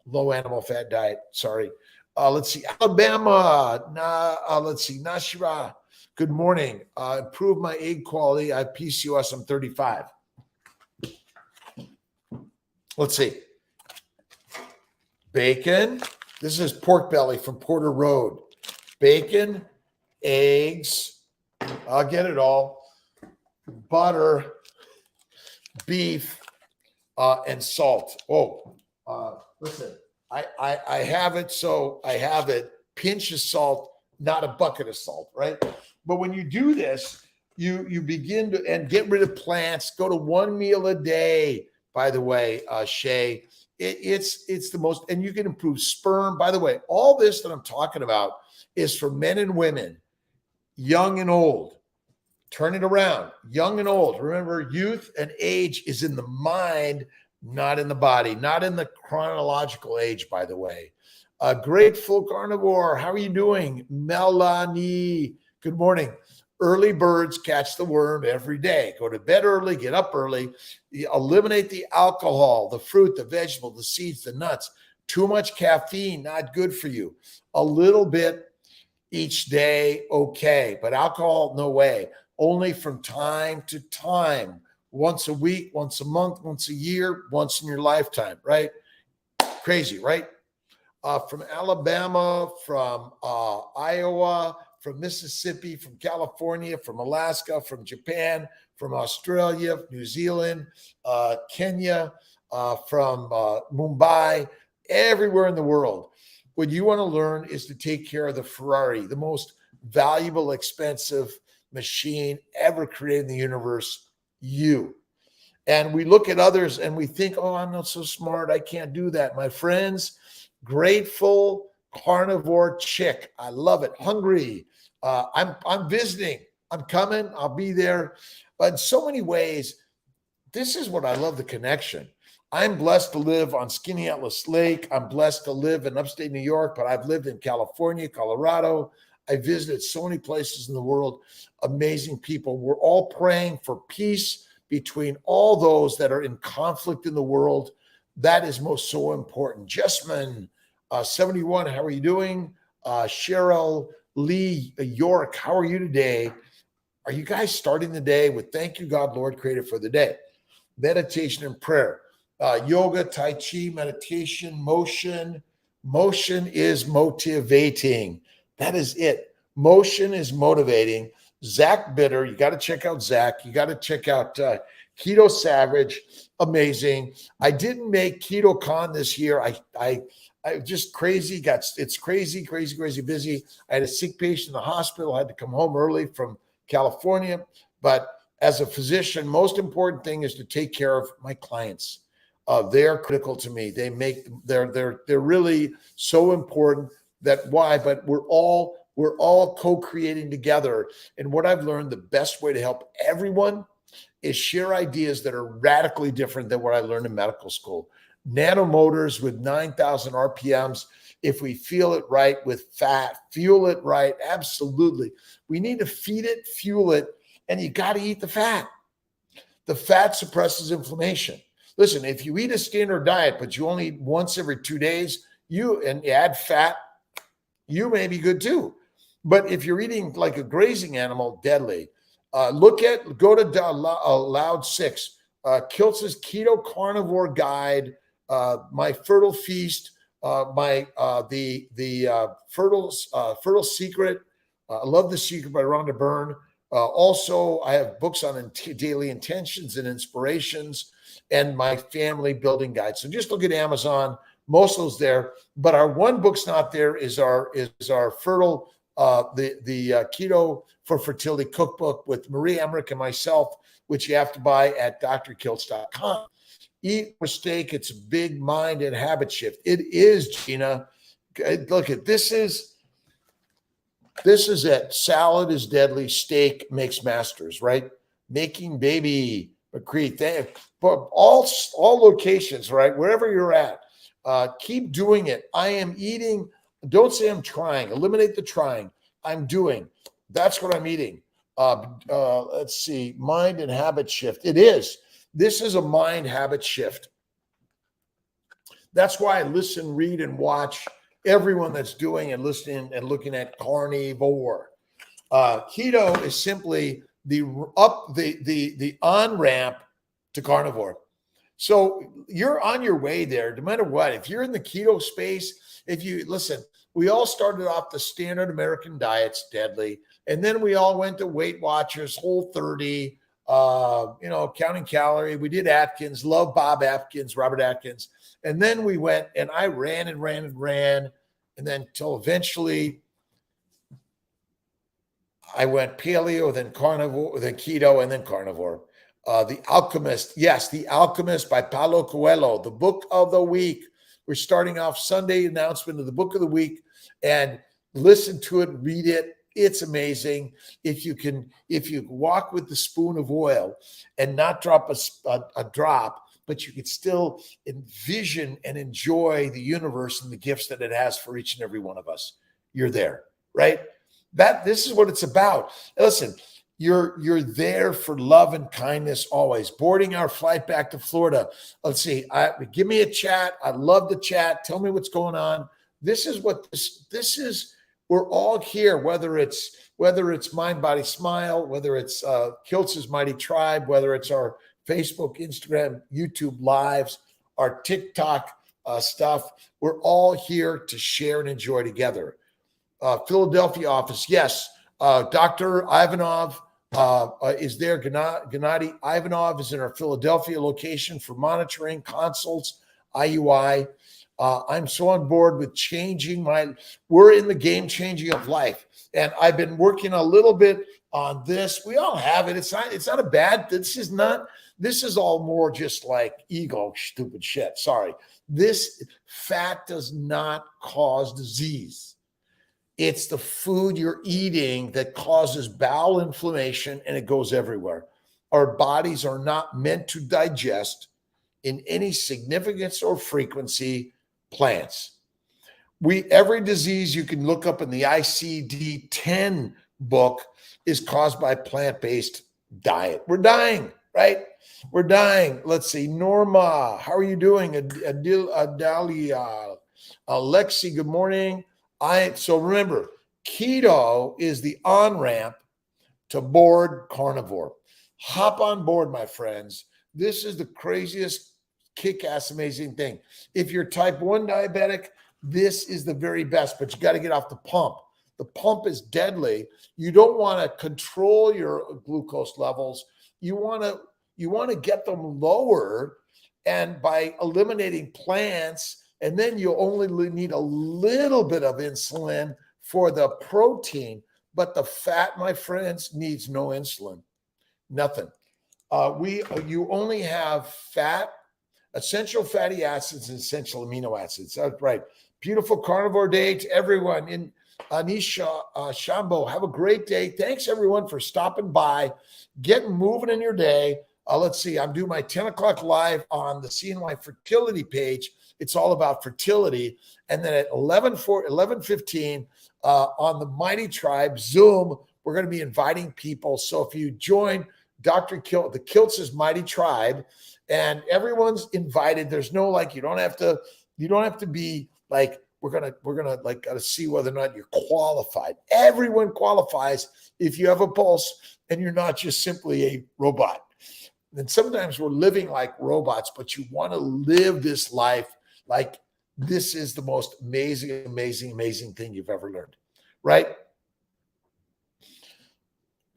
low animal fat diet. Sorry. Let's see. Alabama. Let's see. Nashira. Good morning. Improve my egg quality. I have PCOS. I'm 35. Let's see. Bacon. This is pork belly from Porter Road. Bacon, eggs. I'll get it all. Butter, beef, and salt. Listen, I have it, so I have it. Pinch of salt, not a bucket of salt, right? But when you do this, you begin to and get rid of plants. Go to one meal a day. By the way, Shay, it's the most, and you can improve sperm. By the way, all this that I'm talking about is for men and women, young and old. Turn it around, young and old. Remember, youth and age is in the mind, not in the body, not in the chronological age, by the way. Grateful Carnivore, how are you doing? Melanie, good morning. Early birds catch the worm every day. Go to bed early, get up early. Eliminate the alcohol, the fruit, the vegetable, the seeds, the nuts. Too much caffeine, not good for you. A little bit each day, okay. But alcohol, no way. Only from time to time. Once a week, once a month, once a year, once in your lifetime, right? Crazy, right? From Alabama, from Iowa, from Mississippi, from California, from Alaska, from Japan, from Australia, New Zealand, Kenya, from Mumbai, everywhere in the world. What you want to learn is to take care of the Ferrari, the most valuable, expensive machine ever created in the universe, you. And we look at others and we think, oh, I'm not so smart. I can't do that. My friends, grateful carnivore chick. I love it. Hungry. I'm visiting. I'm coming. I'll be there. But in so many ways, this is what I love, the connection. I'm blessed to live on Skinny Atlas Lake. I'm blessed to live in upstate New York, but I've lived in California, Colorado. I visited so many places in the world. Amazing people. We're all praying for peace between all those that are in conflict in the world. That is most so important. Jessman, 71, how are you doing? Cheryl Lee York, how are you today? Are you guys starting the day with thank you, God, Lord, creator for the day? Meditation and prayer. Yoga, Tai Chi, meditation, motion. Motion is motivating. That is it. Motion is motivating. Zach Bitter, you got to check out Zach. You got to check out Keto Savage. Amazing. I didn't make Keto Con this year. I just crazy. It's crazy busy. I had a sick patient in the hospital. I had to come home early from California. But as a physician, most important thing is to take care of my clients. They're critical to me. They're really so important. That why, but we're all co-creating together. And what I've learned, the best way to help everyone is share ideas that are radically different than what I learned in medical school. Nanomotors with 9,000 RPMs. If we feel it right with fat, fuel it right. Absolutely. We need to feed it, fuel it, and you got to eat the fat. The fat suppresses inflammation. Listen, if you eat a standard diet, but you only eat once every 2 days, you add fat, you may be good too. But if you're eating like a grazing animal, deadly. Go to Loud 6, Kiltz's Keto Carnivore Guide, my Fertile Feast, Fertile Secret. I love The Secret by Rhonda Byrne. Also, I have books on daily intentions and inspirations and my family building guide. So just look at Amazon. Most of those there, but our one book's not there is our fertile the Keto for Fertility cookbook with Marie Emmerich and myself, which you have to buy at drkiltz.com. Eat mistake. It's a big mind and habit shift. It is, Gina. Look at this is it. Salad is deadly. Steak makes masters, right? Making baby McCree. All locations, right? Wherever you're at. Keep doing it. I am eating. Don't say I'm trying. Eliminate the trying. I'm doing. That's what I'm eating. Let's see, mind and habit shift. It is. This is a mind habit shift. That's why I listen, read, and watch everyone that's doing and listening and looking at carnivore. Keto is simply the on ramp to carnivore. So you're on your way there, no matter what. If you're in the keto space, if you listen, we all started off the standard American diets, deadly, and then we all went to Weight Watchers, Whole 30, counting calorie. We did Atkins, love Bob Atkins, Robert Atkins, and then we went and I ran and ran and ran, and then till eventually I went paleo, then carnivore, then keto, and then carnivore. The Alchemist, yes, The Alchemist by Paulo Coelho, the book of the week. We're starting off Sunday announcement of the book of the week, and listen to it, read it. It's amazing. If you walk with the spoon of oil and not drop a drop, but you could still envision and enjoy the universe and the gifts that it has for each and every one of us, you're there, right? This is what it's about. Listen, you're there for love and kindness always. Boarding our flight back to Florida. Let's see. Give me a chat. I'd love to chat. Tell me what's going on. This is what this is. We're all here, whether it's Mind, Body, Smile, whether it's Kiltz's Mighty Tribe, whether it's our Facebook, Instagram, YouTube lives, our TikTok stuff. We're all here to share and enjoy together. Philadelphia office, yes. Dr. Ivanov is there. Gennady Ivanov is in our Philadelphia location for monitoring, consults, IUI. I'm so on board with we're in the game changing of life. And I've been working a little bit on this. We all have it. It's not a bad, this is all more just like ego, stupid shit. Sorry. This fat does not cause disease. It's the food you're eating that causes bowel inflammation, and it goes everywhere. Our bodies are not meant to digest in any significance or frequency plants. Every disease you can look up in the ICD-10 book is caused by plant-based diet. We're dying, right? We're dying. Let's see. Norma, how are you doing? Adalia, Alexi, good morning. So remember, keto is the on-ramp to board carnivore. Hop on board, my friends. This is the craziest, kick-ass, amazing thing. If you're type 1 diabetic, this is the very best, but you got to get off the pump. The pump is deadly. You don't want to control your glucose levels. You want to get them lower, and by eliminating plants, and then you only need a little bit of insulin for the protein, but the fat, my friends, needs no insulin, nothing. You only have fat, essential fatty acids, and essential amino acids. That's right. Beautiful carnivore day to everyone. In Anisha Shambo, have a great day. Thanks everyone for stopping by, getting moving in your day. Let's see. I'm doing my 10 o'clock live on the CNY fertility page. It's all about fertility. And then at 11:15 on the Mighty Tribe Zoom, we're going to be inviting people. So if you join the Kiltz's Mighty Tribe, and everyone's invited, there's no you don't have to be like, we're gonna gotta see whether or not you're qualified. Everyone qualifies if you have a pulse and you're not just simply a robot. And sometimes we're living like robots, but you want to live this life like this is the most amazing, amazing, amazing thing you've ever learned, right?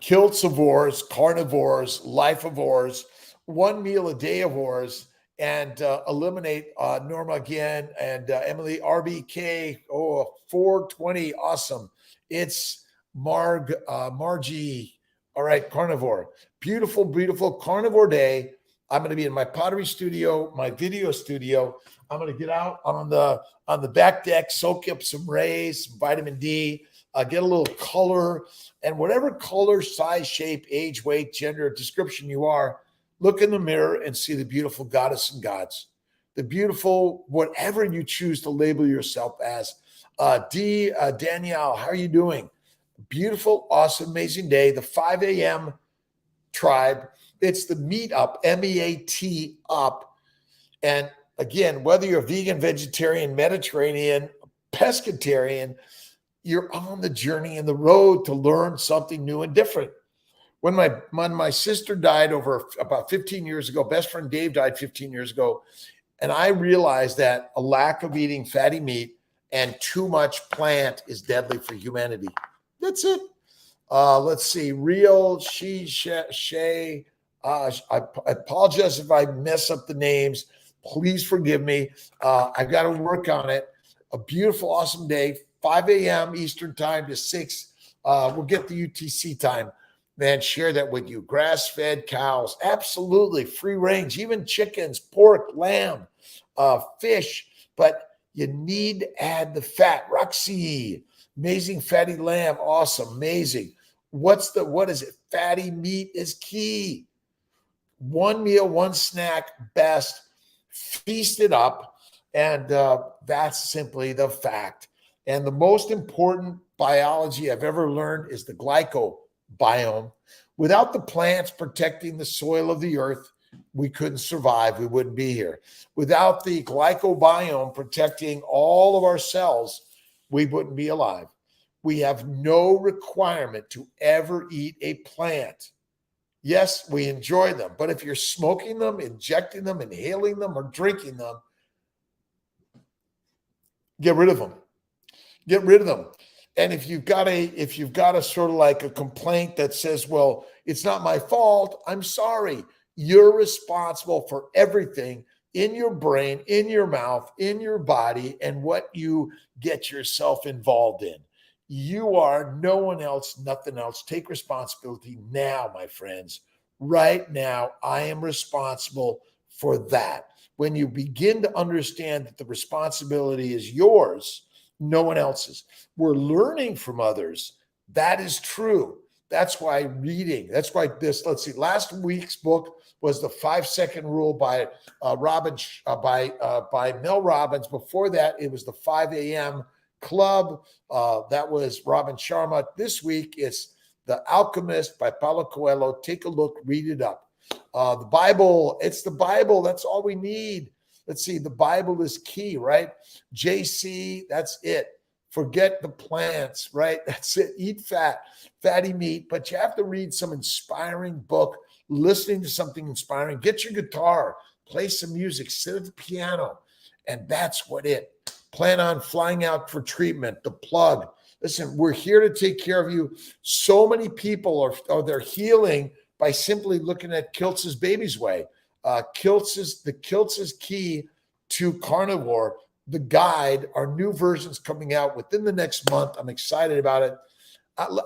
Kiltzivores, carnivores, lifeivores, one meal a day ivores, and eliminate Norma again and Emily RBK. 420, awesome. It's Margie. All right, carnivore. Beautiful, beautiful carnivore day. I'm going to be in my pottery studio, my video studio. I'm going to get out on the back deck, soak up some rays, some vitamin D, get a little color, and whatever color, size, shape, age, weight, gender, description you are, look in the mirror and see the beautiful goddess and gods, the beautiful whatever you choose to label yourself as. Danielle, how are you doing? Beautiful, awesome, amazing day. The 5 a.m. tribe. It's the meetup, MEAT up. And again, whether you're vegan, vegetarian, Mediterranean, pescatarian, you're on the journey and the road to learn something new and different. When my sister died over about 15 years ago, best friend Dave died 15 years ago, and I realized that a lack of eating fatty meat and too much plant is deadly for humanity. That's it. Let's see. Real Shay. I apologize if I mess up the names. Please forgive me. I got to work on it. A beautiful, awesome day. 5 a.m. Eastern time to 6. We'll get the UTC time. Man, share that with you. Grass-fed cows, absolutely free range, even chickens, pork, lamb, fish. But you need to add the fat. Roxy, amazing fatty lamb, awesome, amazing. What is it? Fatty meat is key. One meal, one snack, best. Feast it up, and that's simply the fact. And the most important biology I've ever learned is the glycobiome. Without the plants protecting the soil of the earth, we couldn't survive. We wouldn't be here. Without the glycobiome protecting all of our cells, we wouldn't be alive. We have no requirement to ever eat a plant. Yes, we enjoy them, but if you're smoking them, injecting them, inhaling them, or drinking them, get rid of them. Get rid of them. And if you've got a sort of like a complaint that says, well, it's not my fault, I'm sorry. You're responsible for everything in your brain, in your mouth, in your body, and what you get yourself involved in. You are no one else, nothing else. Take responsibility now, my friends. Right now, I am responsible for that. When you begin to understand that the responsibility is yours, no one else's. We're learning from others. That is true. That's why reading, that's why this, let's see, last week's book was the 5-second rule by Mel Robbins. Before that, it was the 5 a.m. Club. That was Robin Sharma. This week it's The Alchemist by Paulo Coelho. Take a look, read it up. The Bible, it's the Bible. That's all we need. Let's see, the Bible is key, right? JC, that's it. Forget the plants, right? That's it. Eat fatty meat, but you have to read some inspiring book, listening to something inspiring. Get your guitar, play some music, sit at the piano, and that's what it. Plan on flying out for treatment, the plug. Listen, we're here to take care of you. So many people they're healing by simply looking at Kiltz's Baby's Way. Kiltz is key to carnivore. The guide, our new version's coming out within the next month. I'm excited about it.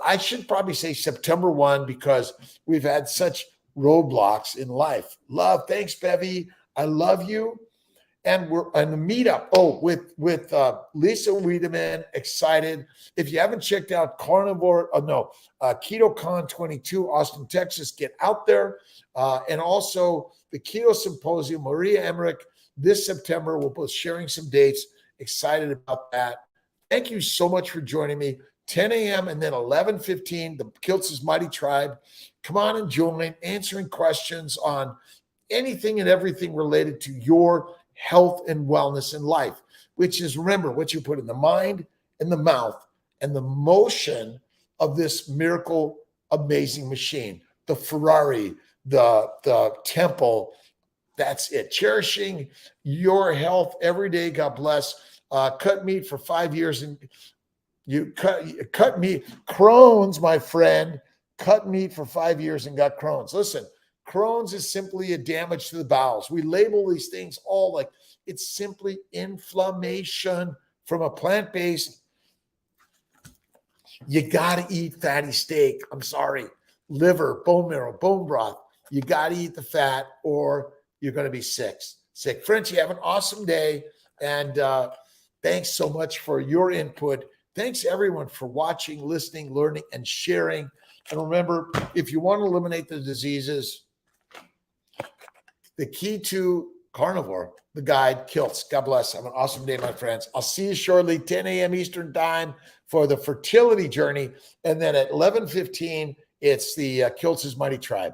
I should probably say September 1 because we've had such roadblocks in life. Love, thanks, Bevy. I love you. And we're on the meetup. Oh, with Lisa Wiedemann, excited. If you haven't checked out KetoCon 22, Austin, Texas, get out there. And also the Keto Symposium, Maria Emmerich, this September. We'll be sharing some dates. Excited about that. Thank you so much for joining me. 10 a.m. and then 11:15, the Kiltz's Mighty Tribe. Come on and join, answering questions on anything and everything related to your health and wellness in life, which is, remember, what you put in the mind and the mouth and the motion of this miracle, amazing machine, the Ferrari, the temple. That's it. Cherishing your health every day. God bless. Cut meat for 5 years, and you cut meat. Crohn's, my friend, cut meat for 5 years and got Crohn's. Listen, Crohn's is simply a damage to the bowels. We label these things all like it's simply inflammation from a plant-based. You got to eat fatty steak. I'm sorry. Liver, bone marrow, bone broth. You got to eat the fat or you're going to be sick. Friends, you have an awesome day. And thanks so much for your input. Thanks, everyone, for watching, listening, learning, and sharing. And remember, if you want to eliminate the diseases, the key to carnivore, the guide, Kiltz. God bless. Have an awesome day, my friends. I'll see you shortly, 10 a.m. Eastern time for the fertility journey. And then at 11:15, it's the Kiltz's Mighty Tribe.